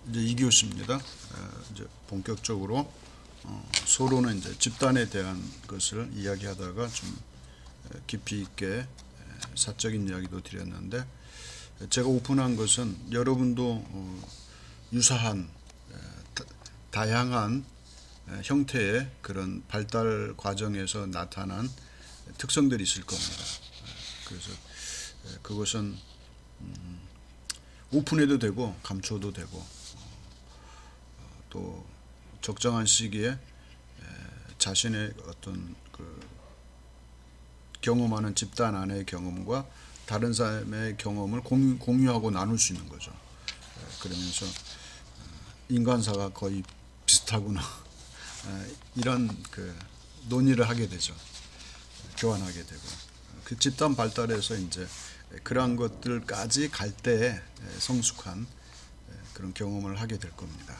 이제 2교시입니다. 이제 본격적으로 서로는 이제 집단에 대한 것을 이야기하다가 좀 깊이 있게 사적인 이야기도 드렸는데, 제가 오픈한 것은 여러분도 유사한 다양한 형태의 그런 발달 과정에서 나타난 특성들이 있을 겁니다. 그래서 그것은 오픈해도 되고 감춰도 되고, 또 적정한 시기에 자신의 어떤 그 경험하는 집단 안의 경험과 다른 사람의 경험을 공유하고 나눌 수 있는 거죠. 그러면서 인간사가 거의 비슷하구나 이런 그 논의를 하게 되죠. 교환하게 되고, 그 집단 발달에서 이제 그러한 것들까지 갈 때에 성숙한 그런 경험을 하게 될 겁니다.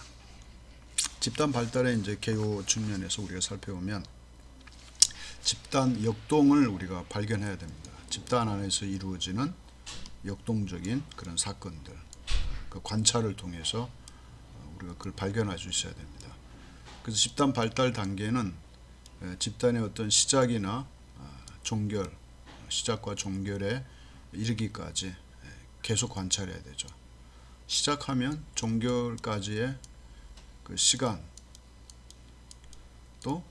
집단 발달의 이제 개요 측면에서 우리가 살펴보면 집단 역동을 우리가 발견해야 됩니다. 집단 안에서 이루어지는 역동적인 그런 사건들, 그 관찰을 통해서 우리가 그걸 발견할 수 있어야 됩니다. 그래서 집단 발달 단계는 집단의 어떤 시작이나 종결, 시작과 종결에 이르기까지 계속 관찰해야 되죠. 시작하면 종결까지의 그 시간, 또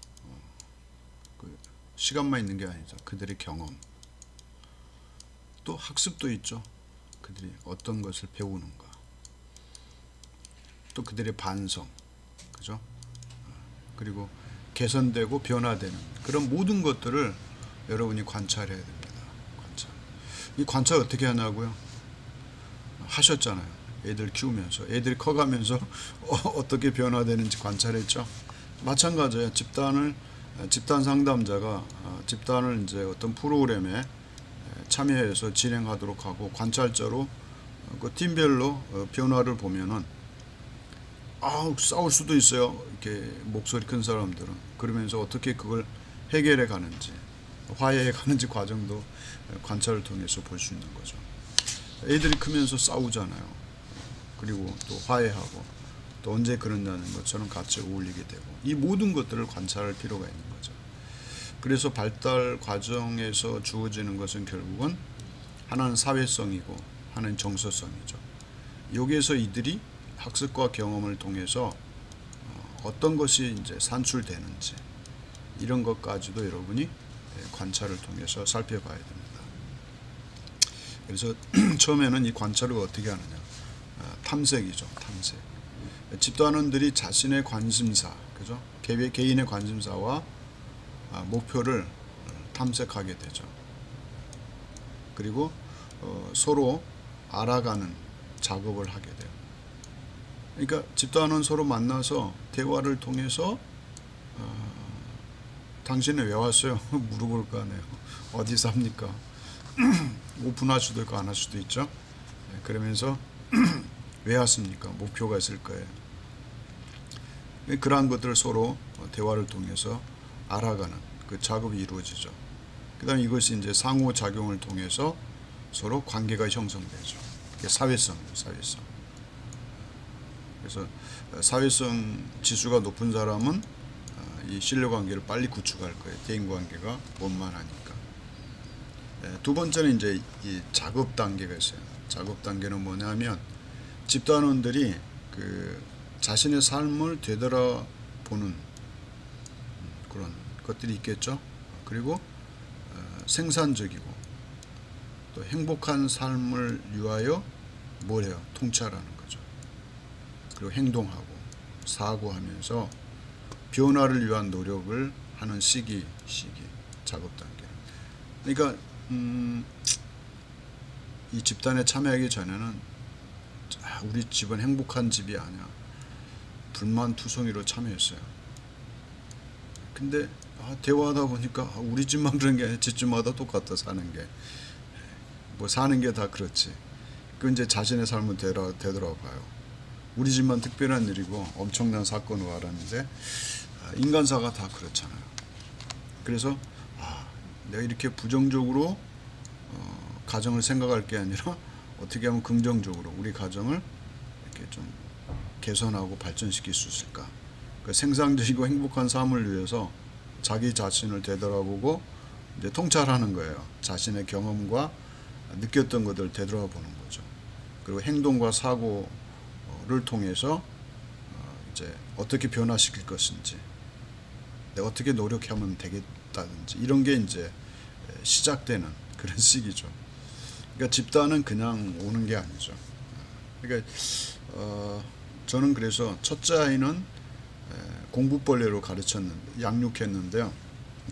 그 시간만 있는 게 아니죠. 그들의 경험, 또 학습도 있죠. 그들이 어떤 것을 배우는가, 또 그들의 반성, 그죠? 그리고 개선되고 변화되는 그런 모든 것들을 여러분이 관찰해야 됩니다. 이 관찰 어떻게 하냐고요? 하셨잖아요. 애들 키우면서, 애들이 커가면서 어떻게 변화되는지 관찰했죠. 마찬가지예요. 집단 상담자가 집단을 이제 어떤 프로그램에 참여해서 진행하도록 하고, 관찰자로 그 팀별로 변화를 보면은 싸울 수도 있어요. 이렇게 목소리 큰 사람들은. 그러면서 어떻게 그걸 해결해 가는지, 화해해 가는지 과정도 관찰을 통해서 볼 수 있는 거죠. 애들이 크면서 싸우잖아요. 그리고 또 화해하고, 또 언제 그런다는 것처럼 같이 어울리게 되고, 이 모든 것들을 관찰할 필요가 있는 거죠. 그래서 발달 과정에서 주어지는 것은 결국은 하나는 사회성이고 하나는 정서성이죠. 여기에서 이들이 학습과 경험을 통해서 어떤 것이 이제 산출되는지, 이런 것까지도 여러분이 관찰을 통해서 살펴봐야 됩니다. 그래서 처음에는 이 관찰을 어떻게 하느냐, 탐색이죠. 탐색. 집단원들이 자신의 관심사, 그죠? 개인의 관심사와 목표를 탐색하게 되죠. 그리고 서로 알아가는 작업을 하게 돼요. 그러니까 집단원 서로 만나서 대화를 통해서 당신은 왜 왔어요? 물어볼 거 아니에요. 어디 삽니까? 오픈할 수도 있고 안 할 수도 있죠. 그러면서 왜 왔습니까? 목표가 있을 거예요. 그러한 것들을 서로 대화를 통해서 알아가는 그 작업이 이루어지죠. 그 다음에 이것이 이제 상호작용을 통해서 서로 관계가 형성되죠. 그게 사회성이에요. 사회성. 그래서 사회성 지수가 높은 사람은 이 신뢰관계를 빨리 구축할 거예요. 대인관계가 원만하니까. 두 번째는 이제 이 작업 단계가 있어요. 작업 단계는 뭐냐면 집단원들이 그 자신의 삶을 되돌아보는 그런 것들이 있겠죠. 그리고 생산적이고 또 행복한 삶을 위하여 뭘 해요? 통찰하는 거죠. 그리고 행동하고 사고하면서 변화를 위한 노력을 하는 시기 작업 단계. 그러니까 이 집단에 참여하기 전에는 우리 집은 행복한 집이 아니야, 불만투성이로 참여했어요. 근데 대화하다 보니까 우리 집만 그런 게 아니라 집집마다 똑같다. 사는 게 뭐 사는 게 다 그렇지. 그 이제 자신의 삶을 되돌아봐요. 우리 집만 특별한 일이고 엄청난 사건으로 알았는데 인간사가 다 그렇잖아요. 그래서 내가 이렇게 부정적으로 가정을 생각할 게 아니라 어떻게 하면 긍정적으로 우리 가정을 이렇게 좀 개선하고 발전시킬 수 있을까? 그 생산적이고 행복한 삶을 위해서 자기 자신을 되돌아보고 이제 통찰하는 거예요. 자신의 경험과 느꼈던 것들을 되돌아보는 거죠. 그리고 행동과 사고를 통해서 이제 어떻게 변화시킬 것인지, 어떻게 노력하면 되겠다든지 이런 게 이제 시작되는 그런 시기죠. 그러니까 집단은 그냥 오는 게 아니죠. 그러니까 저는 그래서 첫째 아이는 공부벌레로 가르쳤는데 양육했는데요.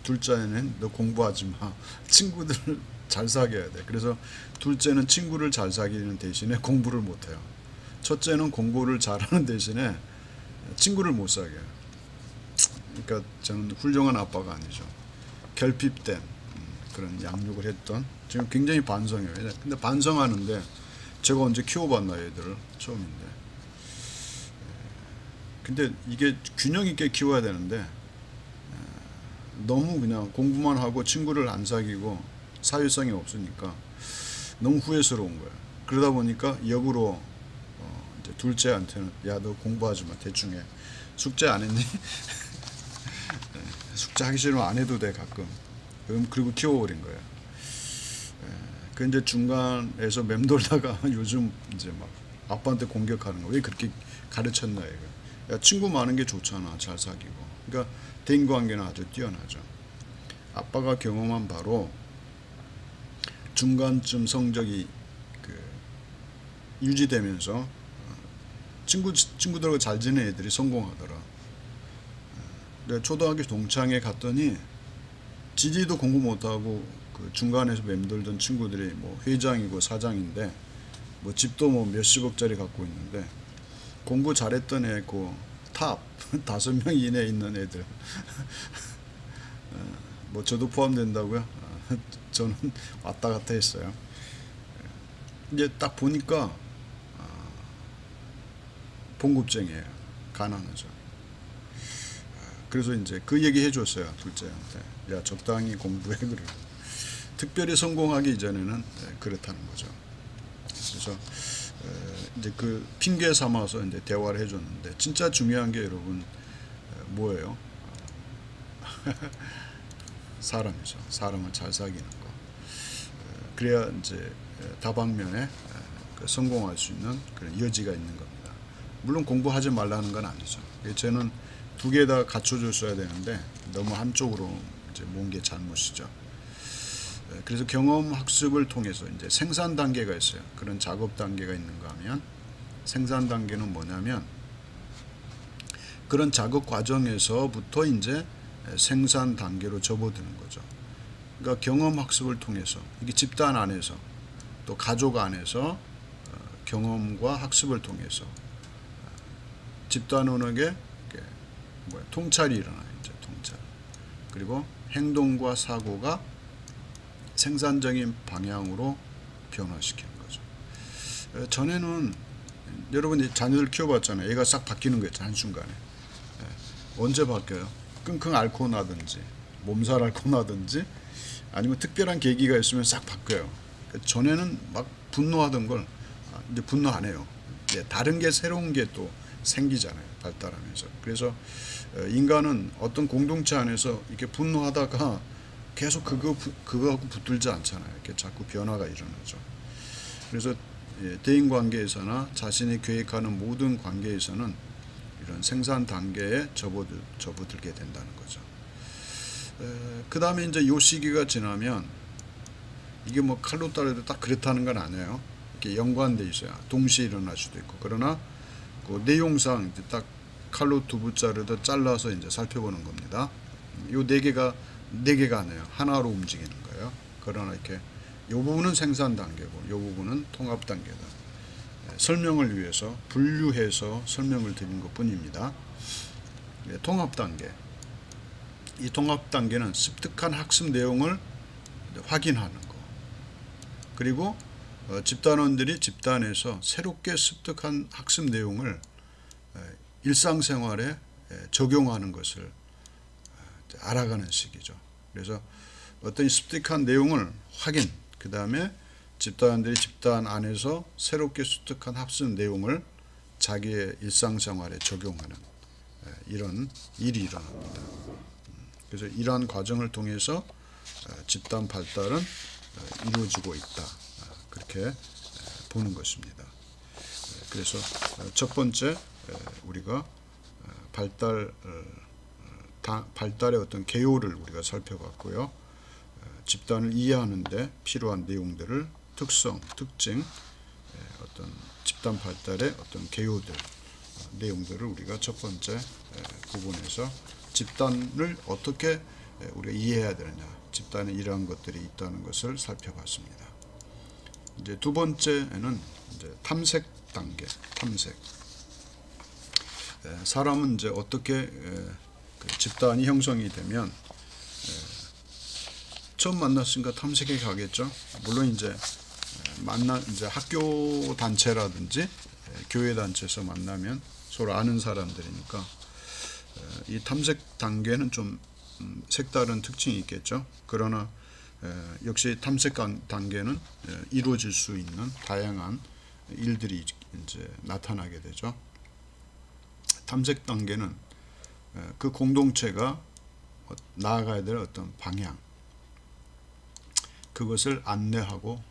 둘째 아이는 너 공부하지 마. 친구들을 잘 사귀어야 돼. 그래서 둘째는 친구를 잘 사귀는 대신에 공부를 못해요. 첫째는 공부를 잘하는 대신에 친구를 못 사귀어요. 그러니까 저는 훌륭한 아빠가 아니죠. 결핍된 그런 양육을 했던, 지금 굉장히 반성해요. 근데 반성하는데 제가 언제 키워봤나 애들을 처음인데. 근데 이게 균형 있게 키워야 되는데 너무 그냥 공부만 하고 친구를 안 사귀고 사회성이 없으니까 너무 후회스러운 거예요. 그러다 보니까 역으로 이제 둘째한테는 야 너 공부하지 마 대충 해. 숙제 안 했니? 숙제 하기 싫으면 안 해도 돼 가끔. 그리고 키워버린 거예요. 그 이제 중간에서 맴돌다가 요즘 이제 막 아빠한테 공격하는 거. 왜 그렇게 가르쳤나 이거. 야 친구 많은 게 좋잖아. 잘 사귀고. 그러니까 대인관계는 아주 뛰어나죠. 아빠가 경험한 바로 중간쯤 성적이 유지되면서 친구들하고 잘 지낸 애들이 성공하더라. 내가 초등학교 동창회 갔더니 지지도 공부 못하고 그 중간에서 맴돌던 친구들이 뭐 회장이고 사장인데 뭐 집도 뭐 몇십억짜리 갖고 있는데 공부 잘했던 애 그 탑 5명 이내에 있는 애들 뭐 저도 포함된다고요? 저는 왔다 갔다 했어요. 이제 딱 보니까 봉급쟁이에요. 가난하죠. 그래서 이제 그 얘기 해줬어요. 둘째한테. 야 적당히 공부해 그래. 특별히 성공하기 이전에는 그렇다는 거죠. 그래서 이제 그 핑계 삼아서 이제 대화를 해줬는데 진짜 중요한 게 여러분 뭐예요? 사람이죠. 사람을 잘 사귀는 거. 그래야 이제 다방면에 성공할 수 있는 그런 여지가 있는 겁니다. 물론 공부하지 말라는 건 아니죠. 저는 두 개 다 갖춰줬어야 되는데 너무 한쪽으로 이제 모은 게 잘못이죠. 그래서 경험 학습을 통해서 이제 생산 단계가 있어요. 그런 작업 단계가 있는가 하면 생산 단계는 뭐냐면 그런 작업 과정에서부터 이제 생산 단계로 접어드는 거죠. 그러니까 경험 학습을 통해서 이게 집단 안에서 또 가족 안에서 경험과 학습을 통해서 집단원에게 통찰이 일어나요. 이제 통찰. 그리고 행동과 사고가 생산적인 방향으로 변화시키는 거죠. 전에는 여러분 자녀들 키워봤잖아요. 얘가 싹 바뀌는 거 있잖아요. 한순간에. 언제 바뀌어요? 끙끙 앓고 나든지 몸살 앓고 나든지 아니면 특별한 계기가 있으면 싹 바뀌어요. 전에는 막 분노하던 걸 이제 분노 안 해요. 다른 게 새로운 게 또 생기잖아요. 발달하면서. 그래서 인간은 어떤 공동체 안에서 이렇게 분노하다가 계속 그거하고 붙들지 않잖아요. 이렇게 자꾸 변화가 일어나죠. 그래서 대인 관계에서나 자신이 계획하는 모든 관계에서는 이런 생산 단계에 접어들게 된다는 거죠. 그 다음에 이제 요 시기가 지나면 이게 뭐 칼로 따르도 딱 그렇다는 건 아니에요. 이렇게 연관돼 있어요. 동시에 일어날 수도 있고. 그러나 그 내용상 이제 딱 칼로 두부 자르듯 잘라서 이제 살펴보는 겁니다. 요 네 개가 아니에요. 하나로 움직이는 거예요. 그러나 이렇게 요 부분은 생산 단계고 요 부분은 통합 단계다. 설명을 위해서 분류해서 설명을 드린 것 뿐입니다. 통합 단계. 이 통합 단계는 습득한 학습 내용을 확인하는 거. 그리고 집단원들이 집단에서 새롭게 습득한 학습 내용을 일상생활에 적용하는 것을 알아가는 시기죠. 그래서 어떤 습득한 내용을 확인, 그 다음에 집단원들이 집단 안에서 새롭게 습득한 학습 내용을 자기의 일상생활에 적용하는 이런 일이 일어납니다. 그래서 이러한 과정을 통해서 집단 발달은 이루어지고 있다. 그렇게 보는 것입니다. 그래서 첫 번째 우리가 발달의 어떤 개요를 우리가 살펴봤고요. 집단을 이해하는 데 필요한 내용들을 특성, 특징, 어떤 집단 발달의 어떤 개요들, 내용들을 우리가 첫 번째 부분에서 집단을 어떻게 우리가 이해해야 되느냐, 집단에 이러한 것들이 있다는 것을 살펴봤습니다. 이제 두 번째는 이제 탐색 단계, 탐색. 사람은 이제 어떻게 집단이 형성이 되면 처음 만났으니까 탐색에 가겠죠. 물론 이제 이제 학교 단체라든지 교회 단체에서 만나면 서로 아는 사람들이니까 이 탐색 단계는 좀 색다른 특징이 있겠죠. 그러나 역시 탐색 단계는 이루어질 수 있는 다양한 일들이 이제 나타나게 되죠. 탐색 단계는 그 공동체가 나아가야 될 어떤 방향, 그것을 안내하고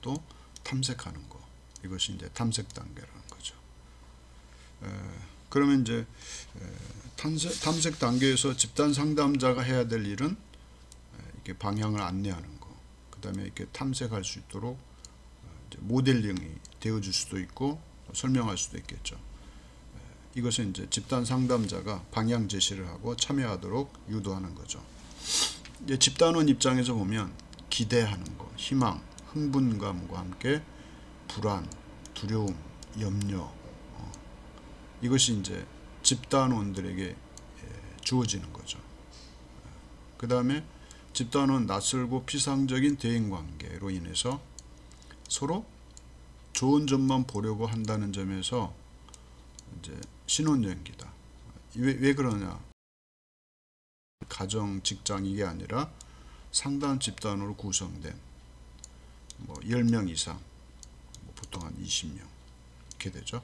또 탐색하는 것, 이것이 이제 탐색 단계라는 거죠. 그러면 이제 탐색 단계에서 집단 상담자가 해야 될 일은 이렇게 방향을 안내하는 것, 그 다음에 이렇게 탐색할 수 있도록 이제 모델링이 되어줄 수도 있고 설명할 수도 있겠죠. 이것은 이제 집단 상담자가 방향 제시를 하고 참여하도록 유도하는 거죠. 이제 집단원 입장에서 보면 기대하는 것, 희망, 흥분감과 함께 불안, 두려움, 염려, 이것이 이제 집단원들에게 주어지는 거죠. 그 다음에 집단원 낯설고 피상적인 대인관계로 인해서 서로 좋은 점만 보려고 한다는 점에서 이제 신혼여행기다. 왜 그러냐? 가정, 직장 이게 아니라 상당 집단으로 구성된 10명 이상, 보통 한 20명 이렇게 되죠.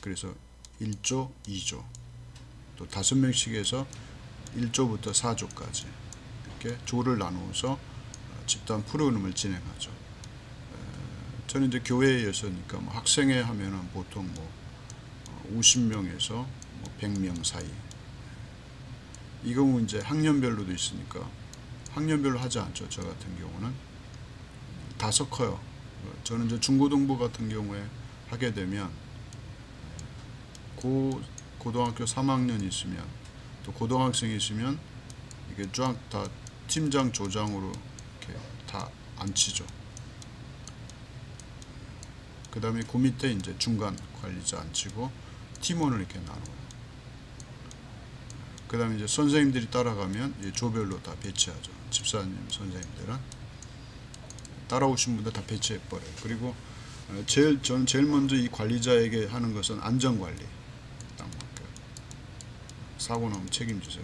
그래서 1조, 2조, 또 5명씩 해서 1조부터 4조까지 이렇게 조를 나누어서 집단 프로그램을 진행하죠. 저는 이제 교회에서니까 학생회 하면은 보통 50명에서 100명 사이. 이 경우 이제 학년별로도 있으니까 학년별로 하지 않죠. 저 같은 경우는 다 섞어요. 저는 이제 중고등부 같은 경우에 하게 되면 고등학교 3학년 있으면 또 고등학생이 있으면 이게 쫙 다 팀장, 조장으로 이렇게 다 앉히죠. 그 다음에 그 밑에 이제 중간 관리자 앉히고 팀원을 이렇게 나눠요. 그 다음에 이제 선생님들이 따라가면 조별로 다 배치하죠. 집사님 선생님들은 따라오신 분들 다 배치해버려요. 그리고 저는 제일 먼저 이 관리자에게 하는 것은 안전관리. 딱 맡겨요. 사고 나면 책임지세요.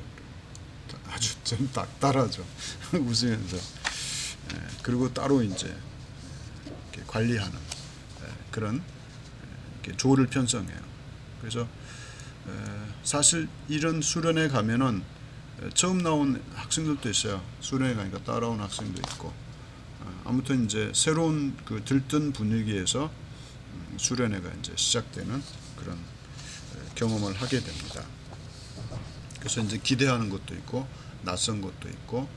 아주 좀 딱 따라죠. 웃으면서. 그리고 따로 이제 이렇게 관리하는 그런 이렇게 조를 편성해요. 그래서 사실 이런 수련회 가면은 처음 나온 학생들도 있어요. 수련회 가니까 따라온 학생도 있고, 아무튼 이제 새로운 그 들뜬 분위기에서 수련회가 이제 시작되는 그런 경험을 하게 됩니다. 그래서 이제 기대하는 것도 있고 낯선 것도 있고,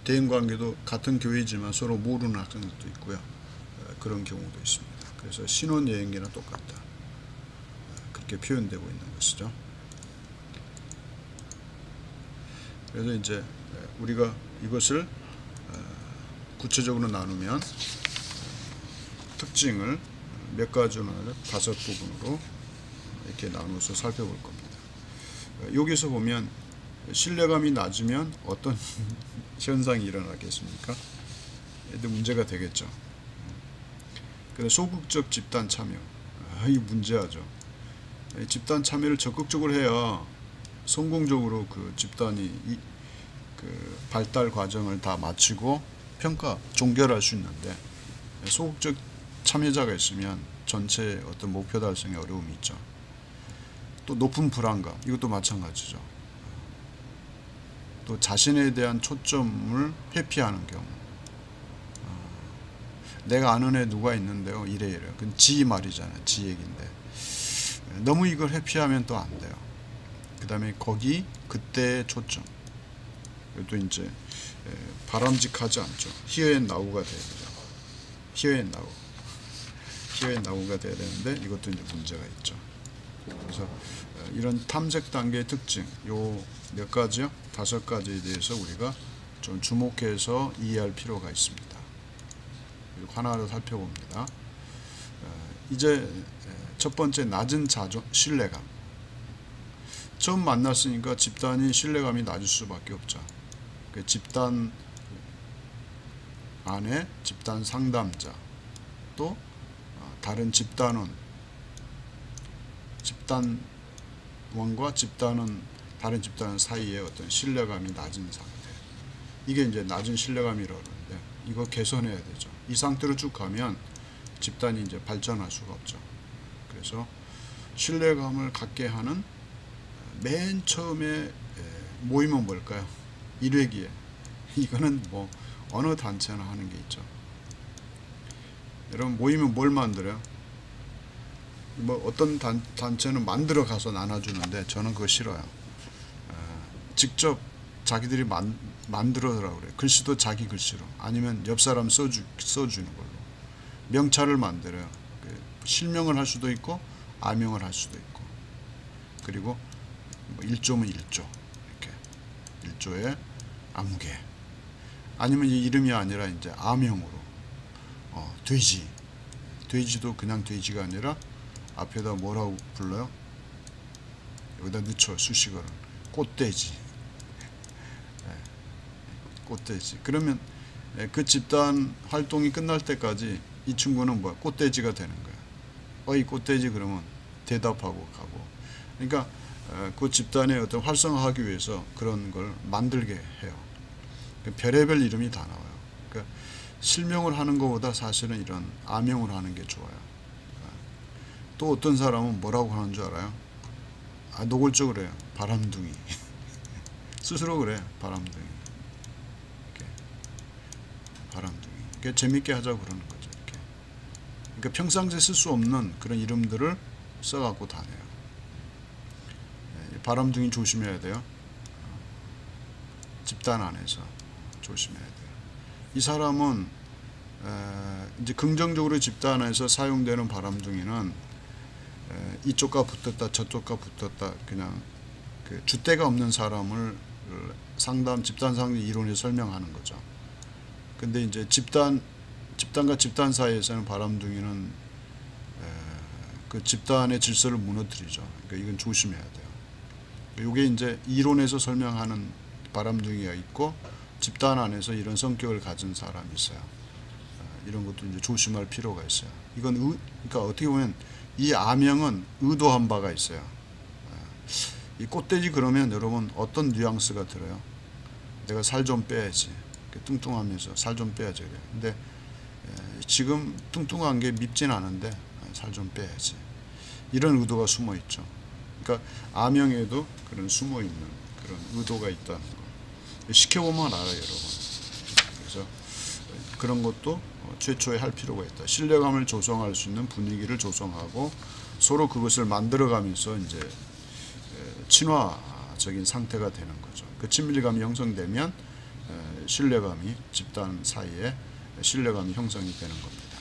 대인 관계도 같은 교회지만 서로 모르는 학생들도 있고요. 그런 경우도 있습니다. 그래서 신혼여행기나 똑같다. 그렇게 표현되고 있는 것이죠. 그래서 이제 우리가 이것을 구체적으로 나누면 특징을 몇 가지나 5부분으로 이렇게 나눠서 살펴볼 겁니다. 여기서 보면 신뢰감이 낮으면 어떤 현상이 일어나겠습니까? 얘도 문제가 되겠죠. 그래서 소극적 집단 참여, 이 문제하죠. 집단 참여를 적극적으로 해야 성공적으로 그 집단이 그 발달 과정을 다 마치고 종결할 수 있는데, 소극적 참여자가 있으면 전체 어떤 목표 달성에 어려움이 있죠. 또 높은 불안감, 이것도 마찬가지죠. 또 자신에 대한 초점을 회피하는 경우. 내가 아는 애 누가 있는데요, 이래요. 그건 지 말이잖아요. 지 얘기인데 너무 이걸 회피하면 또 안 돼요. 그 다음에 거기 그때의 초점, 또 이제 바람직하지 않죠. here and now가 돼야 되죠. here and now, here and now가 돼야 되는데 이것도 이제 문제가 있죠. 그래서 이런 탐색 단계의 특징, 요 몇 가지요? 5가지에 대해서 우리가 좀 주목해서 이해할 필요가 있습니다. 그리고 하나하나 살펴봅니다. 이제 첫 번째, 낮은 신뢰감. 처음 만났으니까 집단이 신뢰감이 낮을 수밖에 없죠. 그 집단 안에 집단 상담자, 또 다른 집단원, 집단원과 집단원, 다른 집단 사이에 어떤 신뢰감이 낮은 상태, 이게 이제 낮은 신뢰감이라고 하는데, 이거 개선해야 되죠. 이 상태로 쭉 가면 집단이 이제 발전할 수가 없죠. 그래서 신뢰감을 갖게 하는 맨 처음에 모임은 뭘까요? 1회기에. 이거는 뭐 어느 단체나 하는 게 있죠. 여러분, 모이면 뭘 만들어요? 뭐 어떤 단체는 만들어 가서 나눠주는데 저는 그거 싫어요. 직접 자기들이 만들어라고 그래요. 글씨도 자기 글씨로, 아니면 옆 사람 써주는 걸로 명찰을 만들어요. 실명을 할 수도 있고 아명을 할 수도 있고, 그리고 뭐 1조면 1조, 이렇게 1조에 아무개, 아니면 이 이름이 아니라 이제 아명으로 돼지도 그냥 돼지가 아니라 앞에다 뭐라고 불러요? 여기다 넣죠. 수식어를 꽃돼지. 꽃돼지. 그러면 그 집단 활동이 끝날 때까지 이 친구는 뭐야? 꽃돼지가 되는 거야. 어이 꽃돼지, 그러면 대답하고 가고. 그러니까 그 집단의 어떤 활성화하기 위해서 그런 걸 만들게 해요. 별의별 이름이 다 나와요. 그러니까 실명을 하는 것보다 사실은 이런 아명을 하는 게 좋아요. 또 어떤 사람은 뭐라고 하는 줄 알아요? 노골적으로 해요. 바람둥이. 스스로 그래. 바람둥이. 이렇게. 바람둥이. 그러니까 재밌게 하자고 그러는 거죠. 이렇게. 그러니까 평상시에 쓸 수 없는 그런 이름들을 써갖고 다녀요. 바람둥이 조심해야 돼요. 집단 안에서 조심해야 돼요. 이 사람은 이제 긍정적으로 집단 안에서 사용되는 바람둥이는 이쪽과 붙었다 저쪽과 붙었다, 그냥 그 줏대가 없는 사람을 집단 상담 이론에 설명하는 거죠. 근데 이제 집단과 집단 사이에서는 바람둥이는 그 집단의 질서를 무너뜨리죠. 그러니까 이건 조심해야 돼요. 이게 이제 이론에서 설명하는 바람둥이가 있고, 집단 안에서 이런 성격을 가진 사람이 있어요. 이런 것도 이제 조심할 필요가 있어요. 이건 그러니까 어떻게 보면 이 아명은 의도한 바가 있어요. 이 꽃돼지 그러면 여러분 어떤 뉘앙스가 들어요? 내가 살 좀 빼야지. 뚱뚱하면서 살 좀 빼야지 그래. 근데 지금 뚱뚱한 게 밉진 않은데 살 좀 빼야지. 이런 의도가 숨어 있죠. 그러니까 아명에도 그런 숨어 있는 그런 의도가 있다는 거. 시켜보면 알아요, 여러분. 그래서 그런 것도 최초에 할 필요가 있다. 신뢰감을 조성할 수 있는 분위기를 조성하고 서로 그것을 만들어가면서 이제 친화적인 상태가 되는 거죠. 그 친밀감이 형성되면 신뢰감이, 집단 사이에 신뢰감이 형성이 되는 겁니다.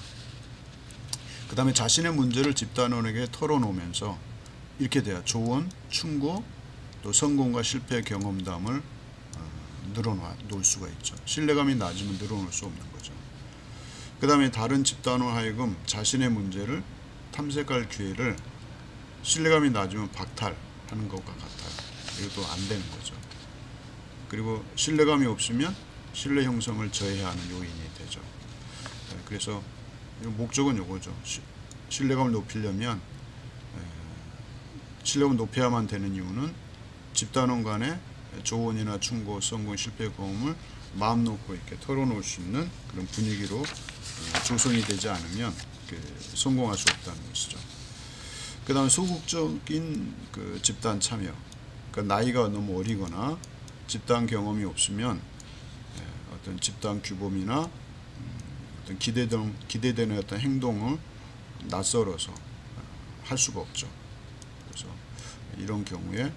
그 다음에 자신의 문제를 집단원에게 털어놓으면서 이렇게 돼야 조언, 충고, 또 성공과 실패 경험담을 늘어놓을 수가 있죠. 신뢰감이 낮으면 늘어놓을 수 없는 거죠. 그 다음에 다른 집단원 하여금 자신의 문제를 탐색할 기회를 신뢰감이 낮으면 박탈하는 것과 같아요. 이것도 안 되는 거죠. 그리고 신뢰감이 없으면 신뢰 형성을 저해하는 요인이 되죠. 그래서 목적은 요거죠. 신뢰감을 높이려면, 신뢰감을 높여야만 되는 이유는 집단원 간의 조언이나 충고, 성공, 실패 경험을 마음 놓고 이렇게 털어놓을 수 있는 그런 분위기로 조성이 되지 않으면 성공할 수 없다는 것이죠. 그 다음에 소극적인 그 집단 참여, 그 나이가 너무 어리거나 집단 경험이 없으면 어떤 집단 규범이나 어떤 기대되는 어떤 행동을 낯설어서 할 수가 없죠. 그래서 이런 경우에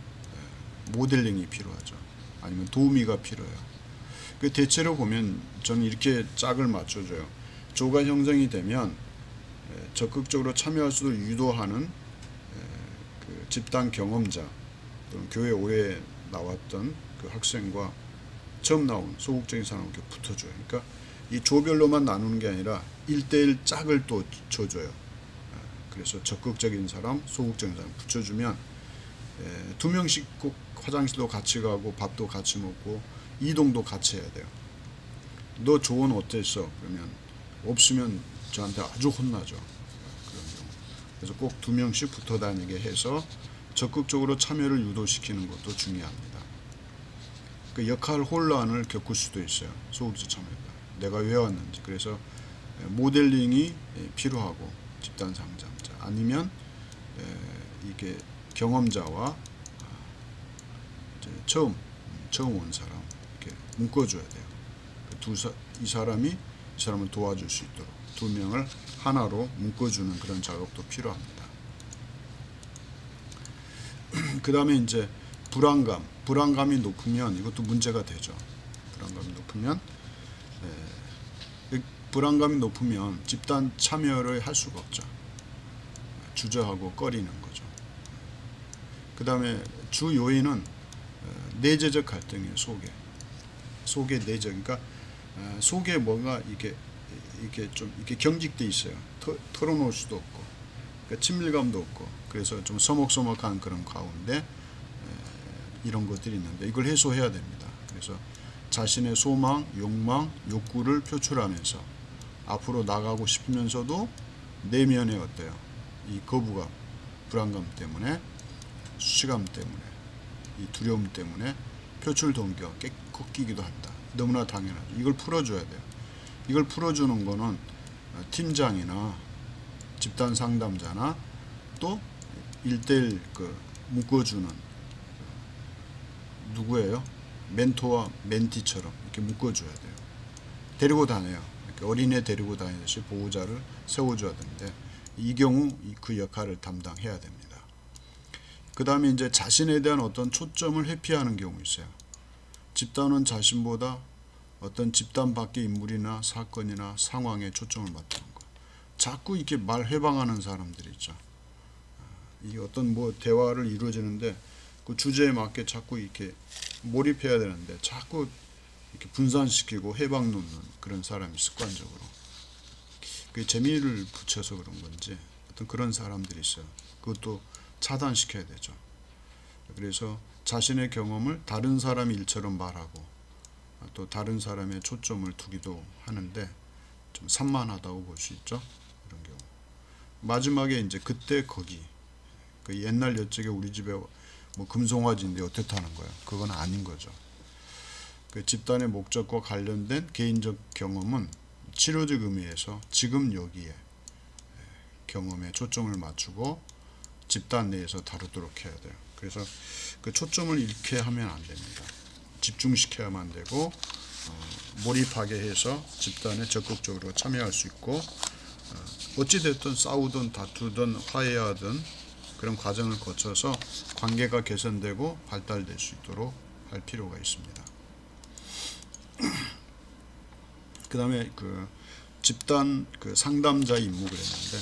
모델링이 필요하죠. 아니면 도우미가 필요해요. 그 대체로 보면 저는 이렇게 짝을 맞춰줘요. 조가 형성이 되면 적극적으로 참여할 수 있도록 유도하는 그 집단 경험자 또는 교회 오래 나왔던 그 학생과 처음 나온 소극적인 사람을 이렇게 붙어줘요. 그러니까 이 조별로만 나누는 게 아니라 1대1 짝을 또 줘줘요. 그래서 적극적인 사람, 소극적인 사람 붙여주면 2명씩 꼭 화장실도 같이 가고 밥도 같이 먹고 이동도 같이 해야 돼요. 너 조언 어땠어? 그러면 없으면 저한테 아주 혼나죠. 그런 경우. 그래서 꼭 2명씩 붙어 다니게 해서 적극적으로 참여를 유도시키는 것도 중요합니다. 그 역할 혼란을 겪을 수도 있어요. 소극적 참여가. 내가 왜 왔는지. 그래서 모델링이 필요하고 집단 상담자 아니면 이게 경험자와 처음 온 사람 이렇게 묶어줘야 돼요. 이 사람을 도와줄 수 있도록 2명을 하나로 묶어주는 그런 작업도 필요합니다. 그 다음에 이제 불안감이 높으면 이것도 문제가 되죠. 불안감이 높으면 집단 참여를 할 수가 없죠. 주저하고 꺼리는 거죠. 그 다음에 주 요인은 내재적 갈등이에요. 속의 내적. 그러니까 속에 뭔가 이게 좀 이렇게 경직돼 있어요. 털어놓을 수도 없고, 그러니까 친밀감도 없고, 그래서 좀 서먹서먹한 그런 가운데 이런 것들이 있는데 이걸 해소해야 됩니다. 그래서 자신의 소망, 욕망, 욕구를 표출하면서 앞으로 나가고 싶으면서도 내면에 어때요? 이 거부감, 불안감 때문에, 수치감 때문에, 이 두려움 때문에 표출 동기가 꺾이기도 한다. 너무나 당연하죠. 이걸 풀어줘야 돼요. 이걸 풀어주는 거는 팀장이나 집단 상담자나 또 1대1 묶어주는 누구예요? 멘토와 멘티처럼 이렇게 묶어줘야 돼요. 데리고 다녀요. 이렇게 어린애 데리고 다니듯이 보호자를 세워줘야 되는데 이 경우 그 역할을 담당해야 됩니다. 그 다음에 이제 자신에 대한 어떤 초점을 회피하는 경우 있어요. 집단은 자신보다 어떤 집단 밖의 인물이나 사건이나 상황에 초점을 맞추는 거. 자꾸 이렇게 말 회방하는 사람들이 있죠. 이게 어떤 대화를 이루어지는데 그 주제에 맞게 자꾸 이렇게 몰입해야 되는데 자꾸 이렇게 분산시키고 해방 놓는 그런 사람이 습관적으로. 그 재미를 붙여서 그런 건지 어떤 그런 사람들이 있어요. 그것도 차단시켜야 되죠. 그래서 자신의 경험을 다른 사람 일처럼 말하고 또 다른 사람의 초점을 두기도 하는데 좀 산만하다고 볼 수 있죠. 이런 경우. 마지막에 이제 그때 거기. 그 옛날 옛적에 우리 집에 금송아지인데 어떻다는 거예요. 그건 아닌 거죠. 그 집단의 목적과 관련된 개인적 경험은 치료적 의미에서 지금 여기에 경험에 초점을 맞추고 집단 내에서 다루도록 해야 돼요. 그래서 그 초점을 잃게 하면 안 됩니다. 집중시켜야만 되고 몰입하게 해서 집단에 적극적으로 참여할 수 있고 어찌됐든 싸우든 다투든 화해하든 그런 과정을 거쳐서 관계가 개선되고 발달될 수 있도록 할 필요가 있습니다. 그 다음에 그 집단 상담자 임무 그랬는데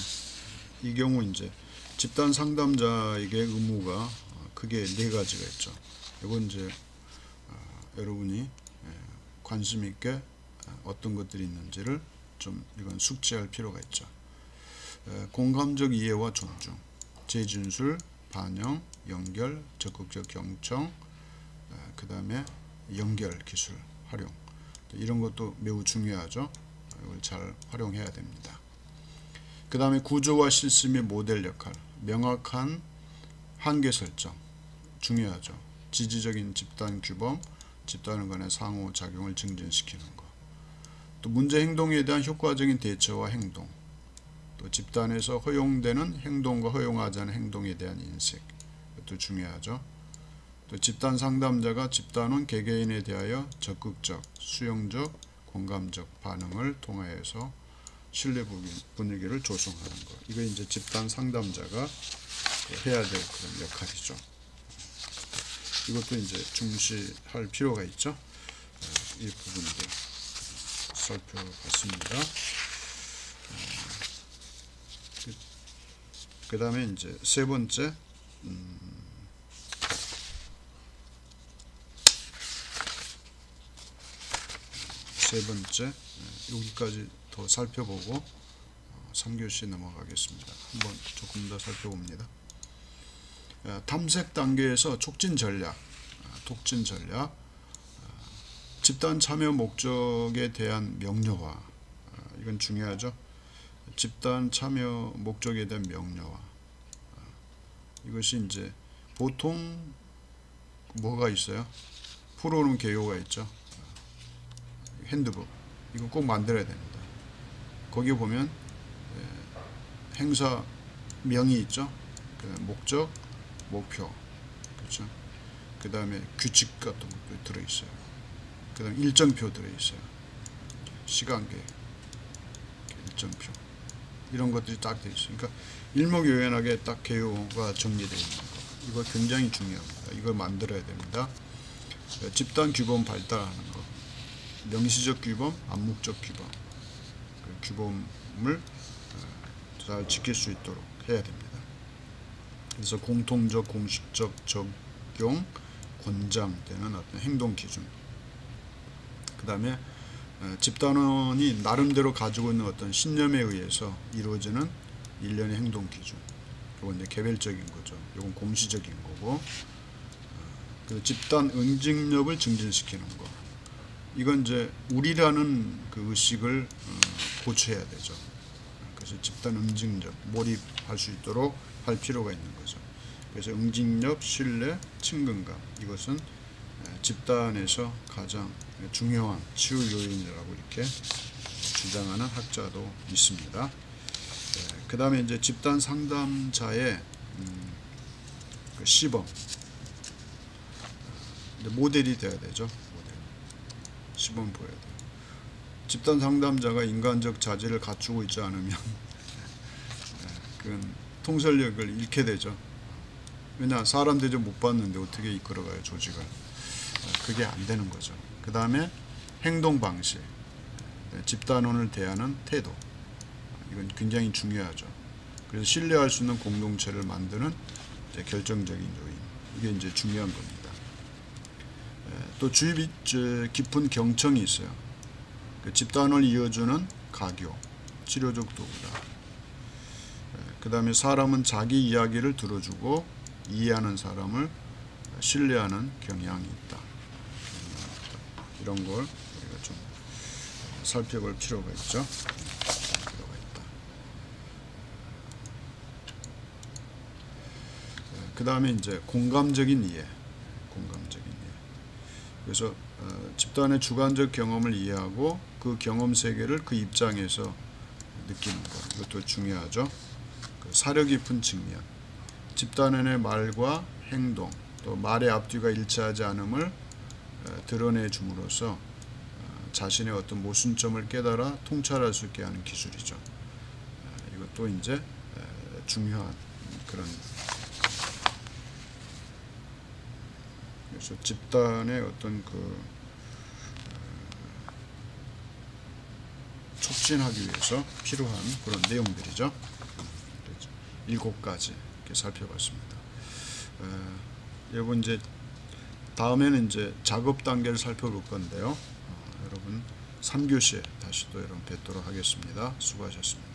이 경우 이제 집단 상담자에게 의무가 크게 4가지가 있죠. 이건 이제 여러분이 관심 있게 어떤 것들이 있는지를 좀 이건 숙지할 필요가 있죠. 공감적 이해와 존중, 재진술, 반영, 연결, 적극적 경청, 그 다음에 연결 기술 활용 이런 것도 매우 중요하죠. 이걸 잘 활용해야 됩니다. 그 다음에 구조와 시스템의 모델 역할, 명확한 한계 설정 중요하죠. 지지적인 집단 규범, 집단 간의 상호작용을 증진시키는 것. 또 문제 행동에 대한 효과적인 대처와 행동. 또 집단에서 허용되는 행동과 허용하지 않은 행동에 대한 인식, 이것도 중요하죠. 또 집단 상담자가 집단원 개개인에 대하여 적극적, 수용적, 공감적 반응을 통하여서 신뢰 분위기를 조성하는 것. 이거 이제 집단 상담자가 해야 될 그런 역할이죠. 이것도 이제 중시할 필요가 있죠. 이 부분도 살펴봤습니다. 그 다음에 이제 세 번째, 여기까지 더 살펴보고 3교시 넘어가겠습니다. 한번 조금 더 살펴봅니다. 탐색 단계에서 촉진 전략, 집단 참여 목적에 대한 명료화, 이건 중요하죠. 집단 참여 목적에 대한 명료화, 이것이 이제 보통 뭐가 있어요? 프로그램 개요가 있죠. 핸드북, 이거 꼭 만들어야 됩니다. 거기 보면 행사명이 있죠. 목적, 목표, 그렇죠. 그 다음에 규칙 같은 것도 들어있어요. 그 다음에 일정표 들어있어요. 시간계, 일정표, 이런 것들이 딱 되어 있어요. 그러니까 일목요연하게 딱 개요가 정리되어 있는 거, 이거 굉장히 중요합니다. 이걸 만들어야 됩니다. 집단 규범 발달하는 거, 명시적 규범, 암묵적 규범, 그 규범을 잘 지킬 수 있도록 해야 됩니다. 그래서 공통적, 공식적 적용, 권장되는 어떤 행동 기준, 그 다음에 집단원이 나름대로 가지고 있는 어떤 신념에 의해서 이루어지는 일련의 행동 기준, 이건 이제 개별적인 거죠. 이건 공시적인 거고, 그 집단 응징력을 증진시키는 거, 이건 이제 우리라는 그 의식을 고쳐야 되죠. 그래서 집단 응징력, 몰입할 수 있도록 할 필요가 있는 거죠. 그래서 응징력, 신뢰, 친근감, 이것은 집단에서 가장 중요한 치유 요인이라고 이렇게 주장하는 학자도 있습니다. 그 다음에 이제 집단 상담자의 그 시범, 모델이 돼야 되죠. 시범 보여야 돼요. 집단 상담자가 인간적 자질을 갖추고 있지 않으면 그건 통솔력을 잃게 되죠. 왜냐, 사람 대접 못 받는데 어떻게 이끌어가요, 조직을. 그게 안 되는 거죠. 그 다음에 행동 방식, 집단원을 대하는 태도, 이건 굉장히 중요하죠. 그래서 신뢰할 수 있는 공동체를 만드는 이제 결정적인 요인, 이게 이제 중요한 겁니다. 또 주입 깊은 경청이 있어요. 그 집단을 이어주는 가교, 치료적 도구다. 그 다음에 사람은 자기 이야기를 들어주고 이해하는 사람을 신뢰하는 경향이 있다. 이런 걸 우리가 좀 살펴볼 필요가 있죠. 그 다음에 이제 공감적인 이해. 그래서 집단의 주관적 경험을 이해하고 그 경험 세계를 그 입장에서 느끼는 것, 이것도 중요하죠. 그 사려 깊은 측면, 집단원의 말과 행동, 또 말의 앞뒤가 일치하지 않음을 드러내 줌으로써 자신의 어떤 모순점을 깨달아 통찰할 수 있게 하는 기술이죠. 이것도 이제 중요한 그런, 그래서 집단의 어떤 그 촉진하기 위해서 필요한 그런 내용들이죠. 7가지 이렇게 살펴봤습니다. 여러분 이제 다음에는 이제 작업 단계를 살펴볼 건데요. 여러분 3교시에 다시 또 여러분 뵙도록 하겠습니다. 수고하셨습니다.